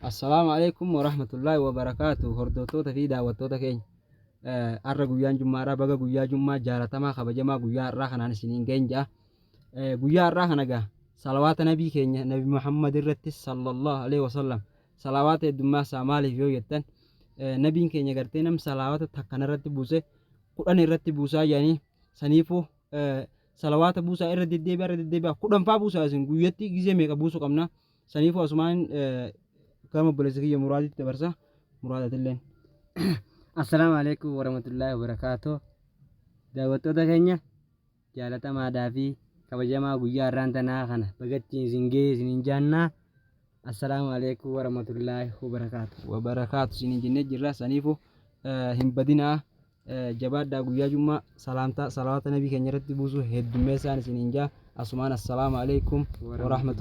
Assalamualaikum warahmatullahi wabarakatuh. Hordoftoota fi daawwattoota keenya. Har'a guyyaan Jummaadhaa baga guyyaa Jummaa jaalatamaa kabajamaa guyyaa har'aa kanaan isiniin geenja. Guyyaa har'aa kana egaa salawaata nabii keenya Nabi Muhammad irratti sallallahu alaihi wasallam salawaata heddummaa isaa maaliif yoo jettan nabiin keenya gartee nam salawaata takkan irratti buuse 10 irratti buusaa jedhanii saniifuu salawaata buusaa irra deddeebi'a 10 faa buusaa isin guyyatti gizee meeqa buusuu qabna saniifuu asumaan كما بلسكية مرادي تبرسا مرادة اللين. السلام عليكم ورحمة الله وبركاته. دعوتو دكانيا جالتا ما دافي كبجما غويا رانتنا خنا بغتين زنجي سنجانا. السلام عليكم ورحمة الله وبركاته سنين جنة جرا سنيفو هم بدينا جباد دا غويا جمعة سلامتا صلوات النبي كنيرت بوزو هدمي سان سنينجا أسمان. السلام عليكم ورحمة